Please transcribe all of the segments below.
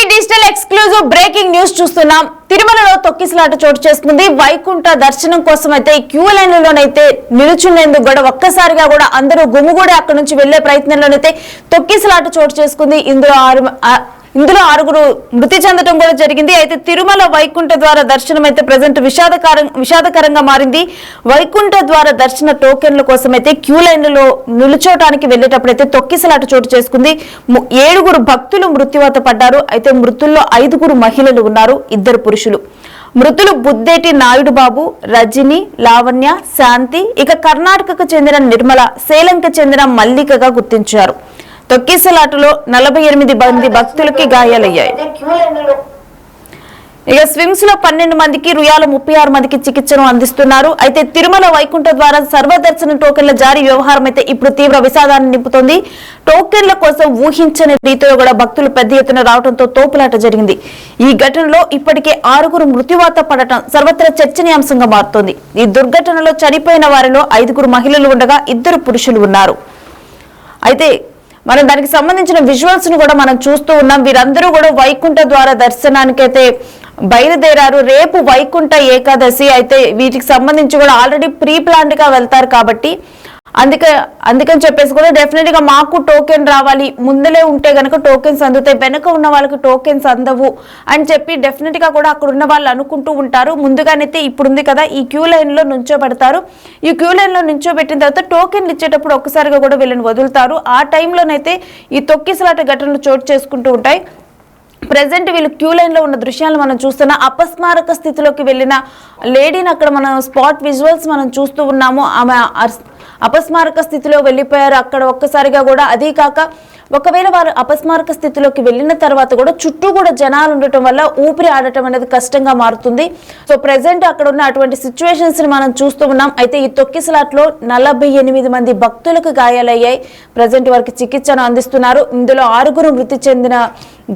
ETV digital exclusive breaking news చూస్తున్నాం. తిరుమలలో తొక్కిసలాట చోటు చేసుకుంది. వైకుంఠ దర్శనం కోసం అయితే క్యూ లైన్లలోనైతే నిలుచునేందుకు కూడా ఒక్కసారిగా కూడా అందరూ గుమిగూడి అక్కడ నుంచి వెళ్లే ప్రయత్నంలోనైతే తొక్కిసలాట చోటు చేసుకుంది. ఇందులో ఆరుగురు మృతి చెందడం కూడా జరిగింది. అయితే తిరుమల వైకుంఠ ద్వార దర్శనం అయితే ప్రజెంట్ విషాదకరంగా మారింది. వైకుంఠ ద్వార దర్శన టోకెన్ల కోసం అయితే క్యూ లైన్లలో నిలుచోటానికి వెళ్లేటప్పుడు అయితే తొక్కిసలాట చోటు చేసుకుంది. 7 భక్తులు మృత్యువాత పడ్డారు. అయితే మృతుల్లో 5 మహిళలు ఉన్నారు, 2 పురుషులు. మృతులు బుద్దేటి నాయుడు బాబు, రజని, లావణ్య, శాంతి, ఇక కర్ణాటకకు చెందిన నిర్మల, సేలంకి చెందిన మల్లికగా గుర్తించారు. తొక్కిసలాటలో 48 మంది భక్తులకి గాయాలయ్యాయి. ఇక స్విమ్స్ లో 12 మందికి, రుయాల 36 మందికి చికిత్సను అందిస్తున్నారు. అయితే తిరుమల వైకుంఠ ద్వారా సర్వదర్శన టోకెన్ల జారీ వ్యవహారం అయితే ఇప్పుడు తీవ్ర విషాదాన్ని నింపుతోంది. టోకెన్ల కోసం ఊహించని రీతిలో కూడా భక్తులు పెద్ద ఎత్తున రావడంతో తోపులాట జరిగింది. ఈ ఘటనలో ఇప్పటికే 6 మృత్యువాత పడటం సర్వత్రా చర్చనీయాంశంగా మారుతోంది. ఈ దుర్ఘటనలో చనిపోయిన వారిలో 5 మహిళలు ఉండగా 2 పురుషులు ఉన్నారు. అయితే మనం దానికి సంబంధించిన విజువల్స్ ను కూడా మనం చూస్తూ ఉన్నాం. వీరందరూ కూడా వైకుంఠ ద్వార దర్శనానికి అయితే బయలుదేరారు. రేపు వైకుంఠ ఏకాదశి. అయితే వీటికి సంబంధించి కూడా ఆల్రెడీ ప్రీ ప్లాన్డ్ గా వెళ్తారు కాబట్టి అందుకని చెప్పేసి కూడా డెఫినెట్ గా మాకు టోకెన్ రావాలి, ముందలే ఉంటే గనక టోకెన్స్ అందుతాయి, వెనక ఉన్న వాళ్ళకి టోకెన్స్ అందవు అని చెప్పి డెఫినెట్ గా కూడా అక్కడ ఉన్న వాళ్ళు అనుకుంటూ ఉంటారు. ముందుగానైతే ఇప్పుడుంది కదా ఈ క్యూ లైన్ లో నుంచోబెడతారు. ఈ క్యూ లైన్ లో నుంచోబెట్టిన తర్వాత టోకెన్లు ఇచ్చేటప్పుడు ఒక్కసారిగా కూడా వీళ్ళని వదులుతారు. ఆ టైంలోనైతే ఈ తొక్కిసలాట ఘటనలు చోటు చేసుకుంటూ ఉంటాయి. ప్రెసెంట్ వీళ్ళు క్యూ లైన్ లో ఉన్న దృశ్యాలు మనం చూస్తున్నా. అపస్మారక స్థితిలోకి వెళ్ళిన లేడీని అక్కడ మనం స్పాట్ విజువల్స్ మనం చూస్తూ ఉన్నాము. ఆమె అపస్మారక స్థితిలో వెళ్ళిపోయారు అక్కడ ఒక్కసారిగా కూడా. అదే కాక ఒకవేళ వారు అపస్మారక స్థితిలోకి వెళ్ళిన తర్వాత కూడా చుట్టూ కూడా జనాలు ఉండటం వల్ల ఊపిరి ఆడటం అనేది కష్టంగా మారుతుంది. సో ప్రెసెంట్ అక్కడ ఉన్న అటువంటి సిచ్యువేషన్స్ ని మనం చూస్తూ ఉన్నాం. అయితే ఈ తొక్కిసలాట్లో 48 మంది భక్తులకు గాయాలయ్యాయి. ప్రెసెంట్ వారికి చికిత్సను అందిస్తున్నారు. ఇందులో 6 మృతి చెందిన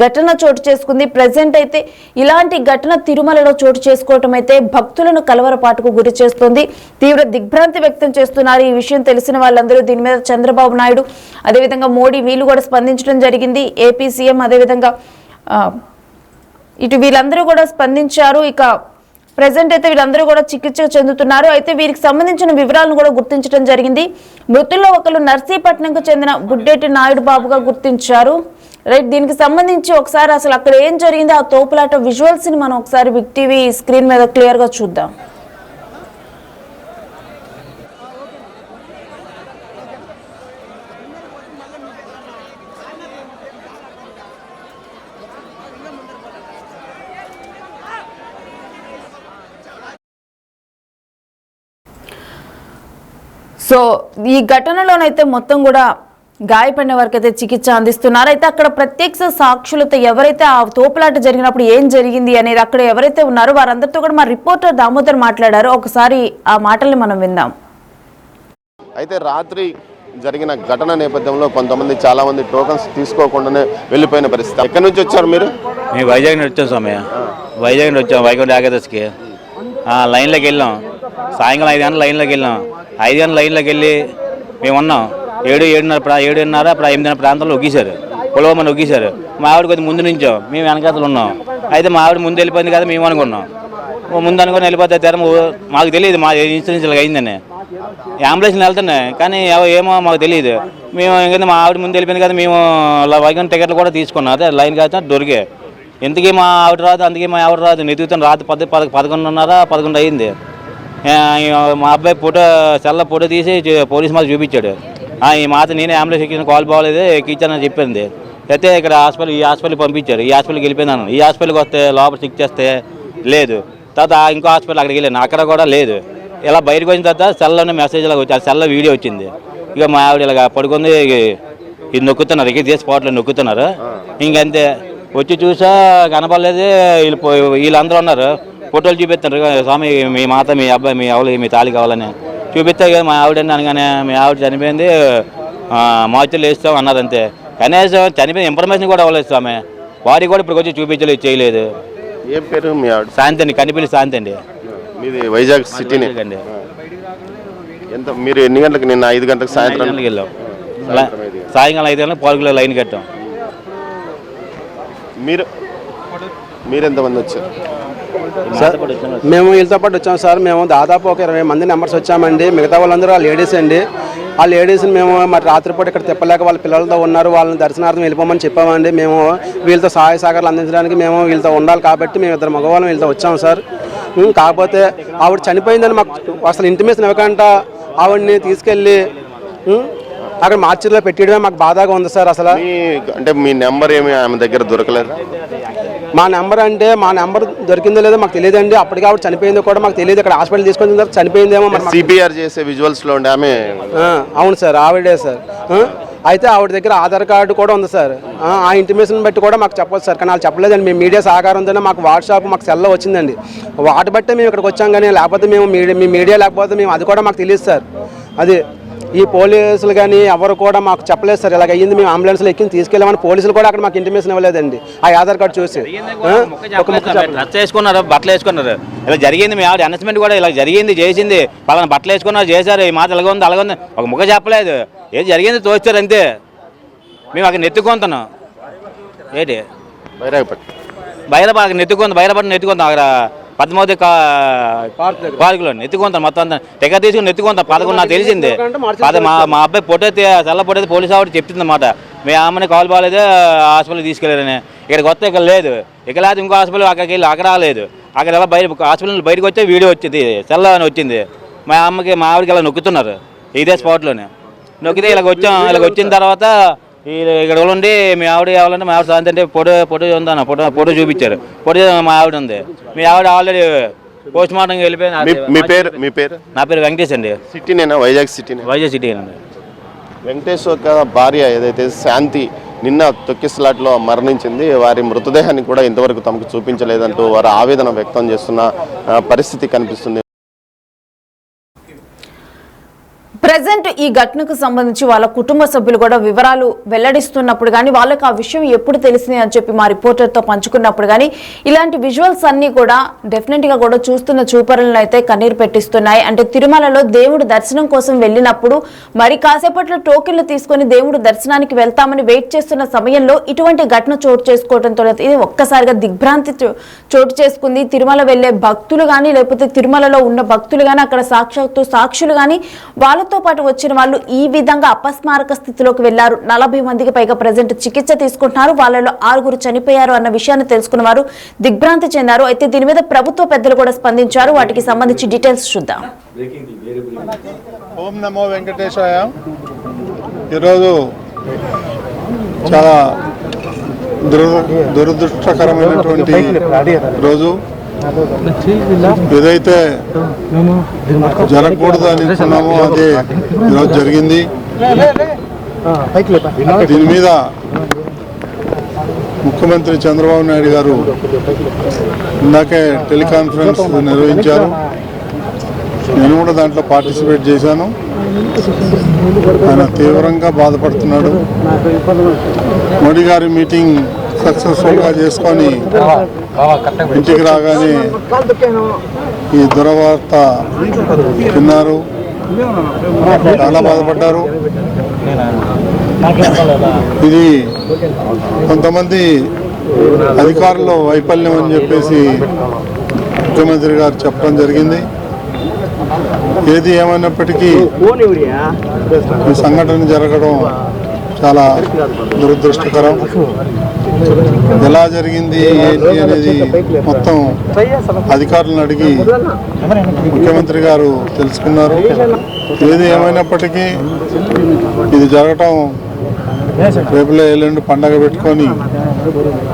ఘటన చోటు చేసుకుంది. ప్రెసెంట్ అయితే ఇలాంటి ఘటన తిరుమలలో చోటు చేసుకోవటం అయితే భక్తులను కలవరపాటుకు గురి చేస్తుంది. తీవ్ర దిగ్భ్రాంతి వ్యక్తం చేస్తున్నారు. ఈ విషయం తెలిసిన వాళ్ళందరూ దీని మీద చంద్రబాబు నాయుడు, అదేవిధంగా మోడీ వీళ్ళు కూడా స్పందించడం జరిగింది. ఏపీ సీఎం అదేవిధంగా ఇటు వీళ్ళందరూ కూడా స్పందించారు. ఇక ప్రెసెంట్ అయితే వీళ్ళందరూ కూడా చికిత్స చెందుతున్నారు. అయితే వీరికి సంబంధించిన వివరాలను కూడా గుర్తించడం జరిగింది. మృతుల్లో ఒకరు నర్సీపట్నంకు చెందిన బుడ్డేటి నాయుడు బాబుగా గుర్తించారు. రైట్, దీనికి సంబంధించి ఒకసారి అసలు అక్కడ ఏం జరిగిందో ఆ తోపులాట విజువల్స్ ని మనం ఒకసారి బిగ్ టీవీ స్క్రీన్ మీద క్లియర్ గా చూద్దాం. సో ఈ ఘటనలోనైతే మొత్తం కూడా గాయపడిన వారికి అయితే చికిత్స అందిస్తున్నారు. అయితే అక్కడ ప్రత్యక్ష సాక్షులతో ఎవరైతే ఆ తోపులాట జరిగినప్పుడు ఏం జరిగింది అనేది అక్కడ ఎవరైతే ఉన్నారో వారందరితో కూడా మా రిపోర్టర్ దామోదర్ మాట్లాడారు. ఒకసారి ఆ మాటల్ని మనం విందాం. అయితే రాత్రి జరిగిన ఘటన నేపథ్యంలో కొంతమంది చాలా మంది టోకన్స్ తీసుకోకుండానే వెళ్ళిపోయిన పరిస్థితి. ఎక్కడి నుంచి వచ్చారు మీరు? మేము వైజాగ్ నుంచి వచ్చాం స్వామి. వైజాగ్ నుంచి వచ్చాం వైకుంఠ ఏకాదశికి. లైన్లోకి వెళ్ళాం. సాయంకాలం 5 గంటల లైన్లోకి వెళ్ళాం. 5 గంటల లైన్లోకి వెళ్ళి మేము ఉన్నాం. 7:30 ఇప్పుడు 8 ప్రాంతంలో ఒగ్గేశారు. పొలవమని ఒగ్గేశారు. మా ఆవిడ కొద్దిగా ముందు నుంచాం, మేము వెనకాతలు ఉన్నాం. అయితే మా ఆవిడ ముందు వెళ్ళిపోయింది కదా మేము అనుకున్నాం. ముందు అనుకుని వెళ్ళిపోతే తెర మాకు తెలియదు మా ఇన్సూరెన్స్ అయిందని. అంబులెన్స్లో వెళ్తున్నాయి కానీ ఏమో మాకు తెలియదు. మేము ఎందుకంటే మా ఆవిడ ముందు వెళ్ళిపోయింది కదా మేము వైకుంఠ టికెట్లు కూడా తీసుకున్నాం. అదే లైన్ కాదు దొరికే. ఎందుకే మా ఆవిడ రాదు, అందుకే మా ఆవిడ రాదు. నెతుకుతాను రాత్రి 11:30 11 అయింది. మా అబ్బాయి ఫోటో తీసి పోలీస్ మాకు చూపించాడు. ఈ మాత నేనే అంబులెన్స్ ఎక్కిన కాల్ బాగోలేదు ఎక్కించానని చెప్పింది. అయితే ఇక్కడ ఈ హాస్పిటల్కి పంపించారు. ఈ హాస్పిటల్కి వెళ్ళిపోయినాను. ఈ హాస్పిటల్కి వస్తే లోపల చెక్ చేస్తే లేదు. తర్వాత ఇంకో హాస్పిటల్ అక్కడికి వెళ్ళాను, అక్కడ కూడా లేదు. ఇలా బయటకు వచ్చిన తర్వాత సెల్లోనే మెసేజ్ లాగా వచ్చి సెల్లో వీడియో వచ్చింది. ఇక మా ఆవిడ ఇలాగ పడుకుంది, ఇది నొక్కుతున్నారు, ఇక ఇదే స్పాట్లో నొక్కుతున్నారు. ఇంకంతే వచ్చి చూసా కనపడలేదు. వీళ్ళందరూ ఉన్నారు, ఫోటోలు చూపిస్తున్నారు. స్వామి మీ మాత మీ అబ్బాయి మీ ఆవిడ మీ తాళి కావాలని చూపిస్తే మా ఆవిడని అనగానే మీ ఆవిడ చనిపోయింది మార్చిలో వేస్తాం అన్నారు. అంతే, కనీసం చనిపోయిన ఇన్ఫర్మేషన్ కూడా అవ్వలేదు స్వామి. వారికి కూడా ఇప్పుడు వచ్చి చూపించలేదు, చేయలేదు. ఏం పేరు మీ ఆవిడ? శాంతి అండి, కనిపిల్లి శాంతి అండి. మీది వైజాగ్ సిటీనే అండి. ఎంత మీరు ఎన్ని గంటలకు? నిన్న 5 గంటలకు సాయంత్రం వెళ్ళాం. సాయంకాలం 5 గంటలకు 4 కిలో లైన్ కట్టాం. మీరు మీరెంతమంది వచ్చారు? సార్ మేము వీళ్ళతో పాటు వచ్చాం సార్. మేము దాదాపు ఒక 20 మంది నెంబర్స్ వచ్చామండి. మిగతా వాళ్ళందరూ ఆ లేడీస్ అండి. ఆ లేడీస్ని మేము మరి రాత్రిపూట ఇక్కడ తిప్పలేక వాళ్ళ పిల్లలతో ఉన్నారు, వాళ్ళని దర్శనార్థం వెళ్ళిపోమని చెప్పామండి. మేము వీళ్ళతో సహాయ సహకారాలు అందించడానికి మేము వీళ్ళతో ఉండాలి కాబట్టి మేము 2 మగవాళ్ళం వీళ్ళతో వచ్చాము సార్. కాకపోతే ఆవిడ చనిపోయిందని మాకు అసలు ఇంటిమేషన్ ఇవ్వకుండా ఆవిడని తీసుకెళ్ళి అక్కడ మార్చిలో పెట్టడమే మాకు బాధగా ఉంది సార్. అసలు అంటే మీ నెంబర్ ఏమి ఆమె దగ్గర దొరకలేదు? మా నెంబర్ దొరికిందో లేదో మాకు తెలియదండి. అప్పటికి ఆవిడ చనిపోయిందో కూడా మాకు తెలియదు. ఇక్కడ హాస్పిటల్ తీసుకొని తర్వాత చనిపోయిందేమో. సిపిఆర్ చేసే విజువల్స్ లో ఉండే ఆమె? అవును సార్, ఆవిడే సార్. అయితే ఆవిడ దగ్గర ఆధార్ కార్డు కూడా ఉంది సార్. ఆ ఇంటిమేషన్ బట్టి కూడా మాకు చెప్పొచ్చు సార్, కానీ వాళ్ళు చెప్పలేదండి. మేము మీడియా సహకారంతోనే మాకు వాట్సాప్ మాకు సెల్లో వచ్చిందండి. వాటి బట్టే మేము ఇక్కడికి వచ్చాం, కానీ లేకపోతే మేము మీడియా లేకపోతే మేము అది కూడా మాకు తెలియదు సార్. అది ఈ పోలీసులు కానీ ఎవరు కూడా మాకు చెప్పలేదు సార్. ఇలాగ అయ్యింది, మేము అంబులెన్స్లో ఎక్కి తీసుకెళ్ళామని పోలీసులు కూడా అక్కడ మాకు ఇంటిమేషన్ ఇవ్వలేదండి. ఆ ఆధార్ కార్డు చూసి డ్రెస్ వేసుకున్నారు, బట్టలు వేసుకున్నారు. ఇలా జరిగింది, మీ ఆవిడ అనౌన్స్మెంట్ కూడా ఇలా జరిగింది, చేసింది, పలానా బట్టలు వేసుకున్నారు, చేశారు, ఈ మాట ఇలాగ ఉంది అలాగ ఉంది, ఒక ముఖ చెప్పలేదు. ఏది జరిగింది తోచారు అంతే. మేము అక్కడ నెత్తుకుంటున్నాం. ఏంటి బైరపాడు నెత్తుకుంటాం. అక్కడ పద్మావతి పార్కులో నెత్తుకుంటాం. మొత్తం అంతా టికెట్ తీసుకుని నెత్తుకుంటాం. 11 నాకు తెలిసింది. మా అబ్బాయి పొట్టైతే తెల్ల పొట్టైతే పోలీసు ఆవిడ చెప్తుంది అన్నమాట. మీ అమ్మని కాల్ బాగాలేదు, హాస్పిటల్కి తీసుకెళ్ళారని. ఇక్కడికి వస్తే ఇక్కడ లేదు, ఇక్కడ లేదు, ఇంకో హాస్పిటల్ అక్కడికి వెళ్ళి అక్కడ రాలేదు. అక్కడ ఎలా హాస్పిటల్ బయటకు వచ్చే వీడియో వచ్చింది, తెల్ల అని వచ్చింది. మా ఆవిడకి ఇలా నొక్కుతున్నారు ఇదే స్పాట్లోనే. నొక్కితే ఇలాగ వచ్చిన తర్వాత ఇక్కడ ఉండి మీ ఆవిడ కావాలంటే మా ఆవిడ సాయంత్రం అంటే ఫోటో ఉందన్న ఫోటో చూపించారు. ఫోటో మా ఆవిడ ఉంది. మీ ఆవిడ ఆల్రెడీ పోస్ట్ మార్టం వెళ్ళిపోయింది. మీ పేరు? నా పేరు వెంకటేష్ అండి. సిటీనేనా? వైజాగ్ సిటీ అండి. వెంకటేష్ యొక్క భార్య ఏదైతే శాంతి నిన్న తొక్కిసలాట్లో మరణించింది. వారి మృతదేహాన్ని కూడా ఇంతవరకు తమకు చూపించలేదంటూ వారు ఆవేదన వ్యక్తం చేస్తున్న పరిస్థితి కనిపిస్తుంది. ప్రజెంట్ ఈ ఘటనకు సంబంధించి వాళ్ళ కుటుంబ సభ్యులు కూడా వివరాలు వెల్లడిస్తున్నప్పుడు కానీ వాళ్ళకి ఆ విషయం ఎప్పుడు తెలిసింది అని చెప్పి మా రిపోర్టర్తో పంచుకున్నప్పుడు కానీ ఇలాంటి విజువల్స్ అన్నీ కూడా డెఫినెట్గా కూడా చూస్తున్న చూపరులను అయితే కన్నీరు పెట్టిస్తున్నాయి. అంటే తిరుమలలో దేవుడు దర్శనం కోసం వెళ్ళినప్పుడు మరి కాసేపట్లో టోకెన్లు తీసుకొని దేవుడు దర్శనానికి వెళ్తామని వెయిట్ చేస్తున్న సమయంలో ఇటువంటి ఘటన చోటు చేసుకోవడంతో ఇది ఒక్కసారిగా దిగ్భ్రాంతి చోటు చేసుకుంది. తిరుమల వెళ్లే భక్తులు కానీ లేకపోతే తిరుమలలో ఉన్న భక్తులు కానీ అక్కడ సాక్షులు కానీ వాళ్ళతో పాటు వచ్చిన వాళ్ళు ఈ విధంగా అపస్మారక స్థితిలోకి వెళ్లారు. 40 మందికి పైగా ప్రజెంట్ చికిత్స తీసుకుంటున్నారు. వాళ్ళలో 6 చనిపోయారు అన్న విషయాన్ని తెలుసుకున్న వారు దిగ్భ్రాంతి చెందారు. అయితే దీని మీద ప్రభుత్వ పెద్దలు కూడా స్పందించారు. వాటికి సంబంధించి డీటెయిల్స్ చూద్దాం. ఓం నమో వెంకటేశాయ. ఈరోజు చాలా దురదృష్టకరమైనటువంటి రోజు. ఏదైతే జరగకూడదు అని అనుకున్నామో అదే ఈరోజు జరిగింది. దీని మీద ముఖ్యమంత్రి చంద్రబాబు నాయుడు గారు ఇందాకే టెలికాన్ఫరెన్స్ నిర్వహించారు. నేను కూడా దాంట్లో పార్టిసిపేట్ చేశాను. ఆయన తీవ్రంగా బాధపడుతున్నాడు. మోడీ గారి మీటింగ్ సక్సెస్ఫుల్గా చేసుకొని ఇంటికి రాగానే ఈ దురవార్త విన్నారు. చాలా బాధపడ్డారు. ఇది కొంతమంది అధికారుల వైఫల్యం అని చెప్పేసి ముఖ్యమంత్రి గారు చెప్పడం జరిగింది. ఏది ఏమైనప్పటికీ ఈ సంఘటన జరగడం చాలా దురదృష్టకరం. ఎలా జరిగింది ఏంటి అనేది మొత్తం అధికారులను అడిగి ముఖ్యమంత్రి గారు తెలుసుకున్నారు. ఏది ఏమైనప్పటికీ ఇది జరగటం రేపులో ఎల్లుండి పండగ పెట్టుకొని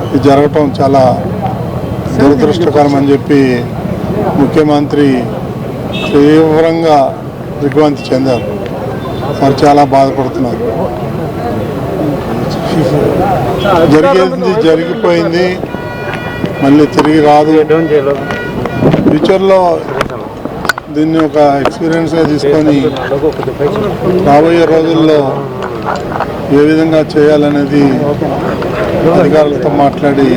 ఇది జరగటం చాలా దురదృష్టకరం అని చెప్పి ముఖ్యమంత్రి తీవ్రంగా దిగ్భ్రాంతి చెందారు. వారు చాలా బాధపడుతున్నారు. జరిగేది జరిగిపోయింది, మళ్ళీ తిరిగి రాదు. ఫ్యూచర్లో దీన్ని ఒక ఎక్స్పీరియన్స్గా తీసుకొని రాబోయే రోజుల్లో ఏ విధంగా చేయాలనేది అధికారులతో మాట్లాడి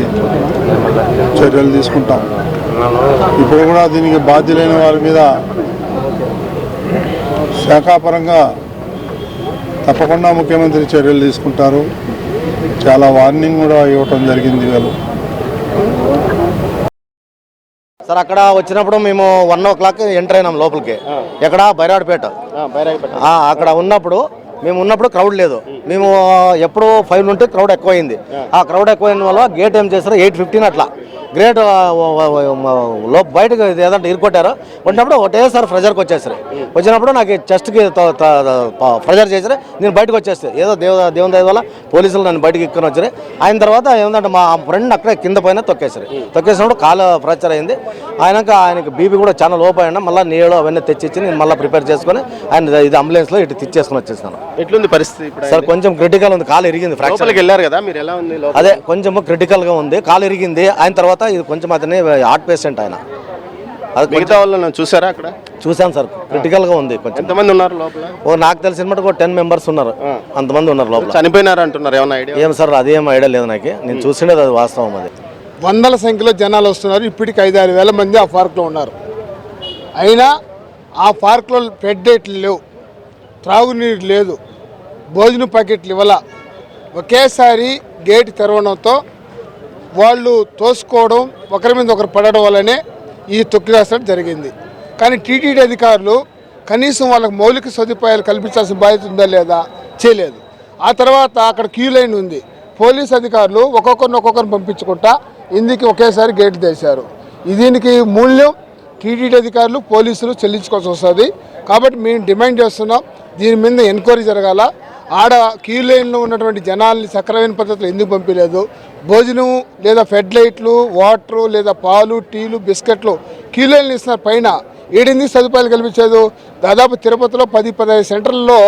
చర్యలు తీసుకుంటాం. ఇప్పుడు కూడా దీనికి బాధ్యులైన వారి మీద శాఖాపరంగా తప్పకుండా ముఖ్యమంత్రి చర్యలు తీసుకుంటారు. చాలా వార్నింగ్ కూడా ఇవ్వటం జరిగింది. వాళ్ళు సార్ అక్కడ వచ్చినప్పుడు మేము 1 o'clock ఎంటర్ అయినాం లోపలికి. ఎక్కడ బైరాడ్పేట అక్కడ ఉన్నప్పుడు క్రౌడ్ లేదు. మేము ఎప్పుడు 5 నుండి క్రౌడ్ ఎక్కువైంది. ఆ క్రౌడ్ ఎక్కువైన వల్ల గేట్ ఏం చేస్తారు 8:15 అట్లా గ్రేట్ బయటకు ఏదంటే ఇరుకొట్టారు. ఉన్నప్పుడు ఒకటేసారి ప్రెజర్కి వచ్చేసారు. వచ్చినప్పుడు నాకు చెస్ట్కి ప్రెజర్ చేసారు. నేను బయటకు వచ్చేస్తే ఏదో దేవుని దయ వల్ల పోలీసులు నన్ను బయటకు ఇక్కుని వచ్చారు. అయిన తర్వాత ఏమంటే మా ఫ్రెండ్ అక్కడే కింద పైన తొక్కేసినప్పుడు కాలు ఫ్రాక్చర్ అయింది. ఆయనకి బీపీ కూడా చాలా లోపు అయినా మళ్ళీ నీళ్ళు అవన్నీ తెచ్చిచ్చి నేను మళ్ళీ ప్రిపేర్ చేసుకుని ఆయన ఇది అంబులెన్స్లో ఇటు తెచ్చేసుకుని వచ్చేసాను. ఎట్లుంది పరిస్థితి సార్ కొంచెం క్రిటికల్ ఉంది, కాలు ఇరిగింది. ఫ్రాక్చర్కి వెళ్ళారు కదా మీరు, ఎలా ఉంది? అదే కొంచెం క్రిటికల్గా ఉంది, కాలు ఇరిగింది. ఆయన తర్వాత ఇది కొంచెం అతని హార్ట్ పేషెంట్ ఆయన. అది మిగతా వాళ్ళని చూసారా అక్కడ? చూసాను సార్, క్రిటికల్గా ఉంది. కొంచెం ఎంతమంది ఉన్నారు లోపల? నాకు తెలిసిన మటుకు 10 members ఉన్నారు, అంతమంది ఉన్నారు లోపల. చనిపోయినారు అంటున్నారు, ఏమన్నా ఐడియా? ఏం సార్ అదేం ఐడియా లేదు నాకు, నేను చూసిండేది అది వాస్తవం. అది వందల సంఖ్యలో జనాలు వస్తున్నారు. ఇప్పటికి 5-6 వేల మంది ఆ పార్క్లో ఉన్నారు. అయినా ఆ పార్క్లో పెడ్డేట్లు లేవు, త్రాగునీరు లేదు, భోజనం ప్యాకెట్లు ఇవ్వాల. ఒకేసారి గేట్ తెరవడంతో వాళ్ళు తోసుకోవడం, ఒకరి మీద ఒకరు పడడం వల్లనే ఈ తొక్కిరాసడం జరిగింది. కానీ టీటీడీ అధికారులు కనీసం వాళ్ళకి మౌలిక సదుపాయాలు కల్పించాల్సిన బాధ్యత ఉందా లేదా చేయలేదు. ఆ తర్వాత అక్కడ క్యూ లైన్ ఉంది. పోలీస్ అధికారులు ఒక్కొక్కరిని పంపించుకుంటా ఇందుకు ఒకేసారి గేట్ తీశారు. దీనికి మూల్యం టీటీడీ అధికారులు పోలీసులు చెల్లించుకోవాల్సి వస్తుంది. కాబట్టి మేము డిమాండ్ చేస్తున్నాం, దీని మీద ఎంక్వైరీ జరగాల. ఆడ క్యూ లైన్లో ఉన్నటువంటి జనాల్ని సక్రమైన పద్ధతిలో ఎందుకు పంపించలేదు? భోజనం లేదా ఫెడ్ లైట్లు, వాటరు లేదా పాలు, టీలు, బిస్కెట్లు క్యూ లైన్లు ఇస్తున్నారు. పైన ఏడెందుకు సదుపాయాలు కల్పించలేదు? దాదాపు తిరుపతిలో 10-15 సెంటర్లలో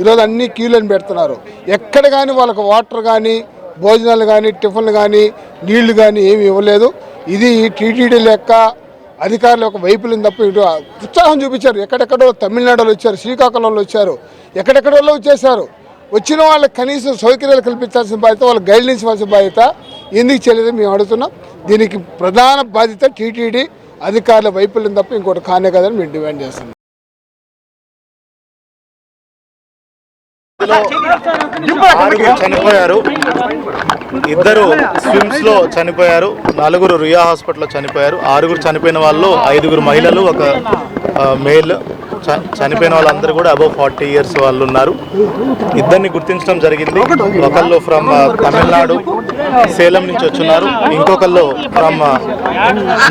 ఈరోజు అన్ని క్యూ లైన్ పెడుతున్నారు. ఎక్కడ కానీ వాళ్ళకు వాటర్ కానీ, భోజనాలు కానీ, టిఫిన్లు కానీ, నీళ్లు కానీ ఏమి ఇవ్వలేదు. ఇది టీటీడీ లెక్క అధికారుల యొక్క వైపులను తప్ప ఇటు ఉత్సాహం చూపించారు. ఎక్కడెక్కడో తమిళనాడులో వచ్చారు, శ్రీకాకుళంలో వచ్చారు, ఎక్కడెక్కడో వచ్చేసారు. వచ్చిన వాళ్ళకి కనీసం సౌకర్యాలు కల్పించాల్సిన బాధ్యత, వాళ్ళకి గైడ్లైన్స్ ఇవ్వాల్సిన బాధ్యత ఎందుకు చేయలేదు మేము అడుగుతున్నాం. దీనికి ప్రధాన బాధ్యత టీటీడీ అధికారుల వైపులను తప్ప ఇంకోటి కానే కదని మేము డిమాండ్ చేస్తున్నాం. చనిపోయారు, 2 స్విమ్స్ లో చనిపోయారు, 4 రుయా హాస్పిటల్లో చనిపోయారు. 6 చనిపోయిన వాళ్ళు 5 మహిళలు, 1 మేల్. చనిపోయిన వాళ్ళందరూ కూడా అబౌవ్ 40 years వాళ్ళు ఉన్నారు. 2 గుర్తించడం జరిగింది. ఒకళ్ళు ఫ్రమ్ తమిళనాడు సేలం నుంచి వచ్చున్నారు, ఇంకొకళ్ళు ఫ్రమ్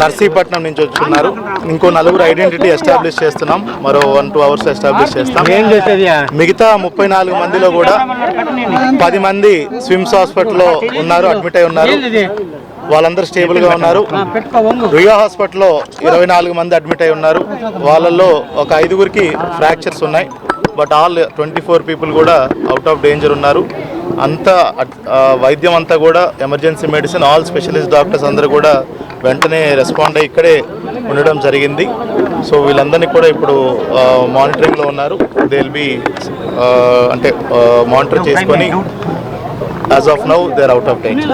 నర్సీపట్నం నుంచి వచ్చున్నారు. ఇంకో 4 ఐడెంటిటీ ఎస్టాబ్లిష్ చేస్తున్నాం, మరో 1-2 hours ఎస్టాబ్లిష్ చేస్తాం. మిగతా 34 మందిలో కూడా 10 మంది స్విమ్స్ హాస్పిటల్లో ఉన్నారు, అడ్మిట్ అయి ఉన్నారు. వాళ్ళందరూ స్టేబుల్గా ఉన్నారు. రుయా హాస్పిటల్లో 24 మంది అడ్మిట్ అయి ఉన్నారు. వాళ్ళల్లో ఒక 5 ఫ్రాక్చర్స్ ఉన్నాయి. బట్ ఆల్ 24 people కూడా అవుట్ ఆఫ్ డేంజర్ ఉన్నారు. అంతా వైద్యం అంతా కూడా emergency medicine, all specialist doctors అందరూ కూడా వెంటనే రెస్పాండ్ అయ్యి ఇక్కడే ఉండడం జరిగింది. సో వీళ్ళందరినీ కూడా ఇప్పుడు మానిటరింగ్లో ఉన్నారు. దే విల్ బి అంటే మానిటర్ చేసుకొని as of now they are out of danger.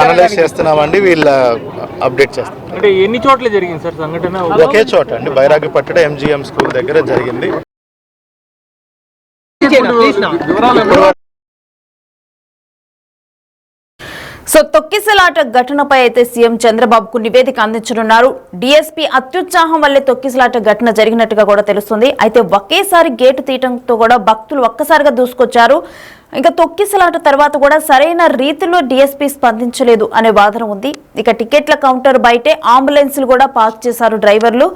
Analyse చేస్తున్నామండి, వీళ్ళ అప్డేట్ చేస్తాం. అంటే ఎన్ని చోట్ల జరిగింది సార్ సంఘటన? ఒకే చోట అండి, బైరాగిపట్టణ MGM స్కూల్ దగ్గర జరిగింది. సో తొక్కిసలాట ఘటనపై అయితే సీఎం చంద్రబాబుకు నివేదిక అందించనున్నారు. డీఎస్పీ అత్యుత్సాహం వల్లే తొక్కిసలాట ఘటన జరిగినట్టుగా కూడా తెలుస్తుంది. అయితే ఒకేసారి గేటు తీయడంతో కూడా భక్తులు ఒక్కసారిగా దూసుకొచ్చారు. ఇంకా తొక్కిసలాట తర్వాత కూడా సరైన రీతిలో డీఎస్పీ స్పందించలేదు అనే వాదన ఉంది. ఇక టికెట్ల కౌంటర్ బయటే అంబులెన్స్లు కూడా పార్క్ చేశారు డ్రైవర్లు.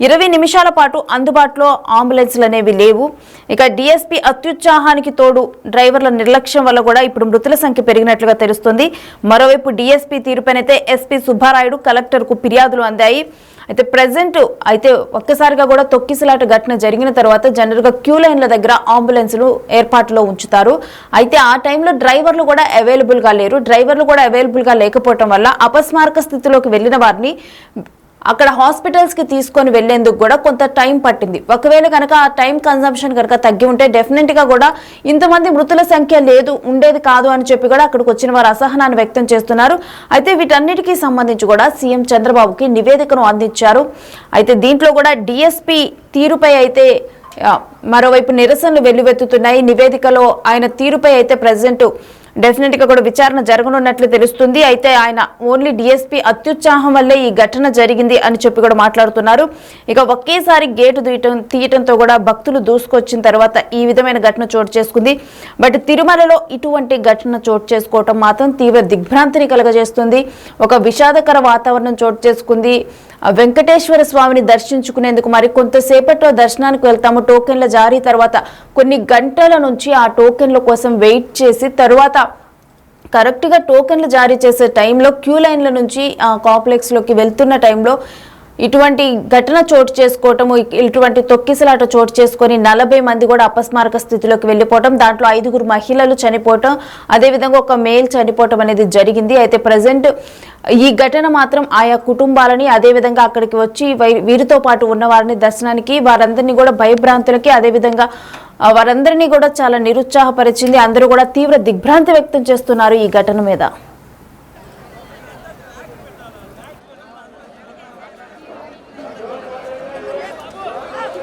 20 నిమిషాల పాటు అందుబాటులో అంబులెన్స్లు అనేవి లేవు. ఇక డీఎస్పీ అత్యుత్సాహానికి తోడు డ్రైవర్ల నిర్లక్ష్యం వల్ల కూడా ఇప్పుడు మృతుల సంఖ్య పెరిగినట్లుగా తెలుస్తుంది. మరోవైపు డీఎస్పీ తీరుపైనైతే ఎస్పీ సుబ్బారాయుడు కలెక్టర్కు ఫిర్యాదులు అందాయి. అయితే ప్రెసెంట్ అయితే ఒక్కసారిగా కూడా తొక్కిసలాట ఘటన జరిగిన తర్వాత జనరల్గా క్యూ లైన్ల దగ్గర అంబులెన్స్లు ఏర్పాటులో ఉంచుతారు. అయితే ఆ టైంలో డ్రైవర్లు కూడా అవైలబుల్గా లేరు. డ్రైవర్లు కూడా అవైలబుల్గా లేకపోవడం వల్ల అపస్మారక స్థితిలోకి వెళ్ళిన వారిని అక్కడ హాస్పిటల్స్కి తీసుకొని వెళ్లేందుకు కూడా కొంత టైం పట్టింది. ఒకవేళ కనుక ఆ టైం కన్సంప్షన్ కనుక తగ్గి ఉంటే డెఫినెట్గా కూడా ఇంతమంది మృతుల సంఖ్య ఉండేది కాదు అని చెప్పి కూడా అక్కడికి వచ్చిన వారు అసహనాన్ని వ్యక్తం చేస్తున్నారు. అయితే వీటన్నిటికీ సంబంధించి కూడా సీఎం చంద్రబాబుకి నివేదికను అందించారు. అయితే దీంట్లో కూడా డీఎస్పీ తీరుపై అయితే మరోవైపు నిరసనలు వెల్లువెత్తుతున్నాయి. నివేదికలో ఆయన తీరుపై అయితే ప్రెసిడెంట్ డెఫినెట్ గా కూడా విచారణ జరగనున్నట్లు తెలుస్తుంది. అయితే ఆయన ఓన్లీ డిఎస్పీ అత్యుత్సాహం వల్లే ఈ ఘటన జరిగింది అని చెప్పి కూడా మాట్లాడుతున్నారు. ఇక ఒకేసారి గేటు తీయటంతో కూడా భక్తులు దూసుకొచ్చిన తర్వాత ఈ విధమైన ఘటన చోటు చేసుకుంది. బట్ తిరుమలలో ఇటువంటి ఘటన చోటు చేసుకోవటం మాత్రం తీవ్ర దిగ్భ్రాంతిని కలుగజేస్తుంది. ఒక విషాదకర వాతావరణం చోటు చేసుకుంది. వెంకటేశ్వర స్వామిని దర్శించుకునేందుకు మరి కొంతసేపట్లో దర్శనానికి వెళ్తాము. టోకెన్ల జారీ తర్వాత కొన్ని గంటల నుంచి ఆ టోకెన్ల కోసం వెయిట్ చేసి తర్వాత కరెక్ట్గా టోకెన్లు జారీ చేసే టైంలో క్యూ లైన్ల నుంచి కాంప్లెక్స్లోకి వెళ్తున్న టైంలో ఇటువంటి ఘటన చోటు చేసుకోవటము, ఇటువంటి తొక్కిసలాట చోటు చేసుకొని 40 మంది కూడా అపస్మారక స్థితిలోకి వెళ్ళిపోవటం, దాంట్లో 5 మహిళలు చనిపోవటం, అదేవిధంగా ఒక మేల్ చనిపోవటం అనేది జరిగింది. అయితే ప్రజెంట్ ఈ ఘటన మాత్రం ఆయా కుటుంబాలని అదేవిధంగా అక్కడికి వచ్చి వీరితో పాటు ఉన్న వారిని దర్శనానికి వారందరినీ కూడా భయభ్రాంతులకి అదేవిధంగా వారందరినీ కూడా చాలా నిరుత్సాహపరిచింది. అందరూ కూడా తీవ్ర దిగ్భ్రాంతి వ్యక్తం చేస్తున్నారు ఈ ఘటన మీద.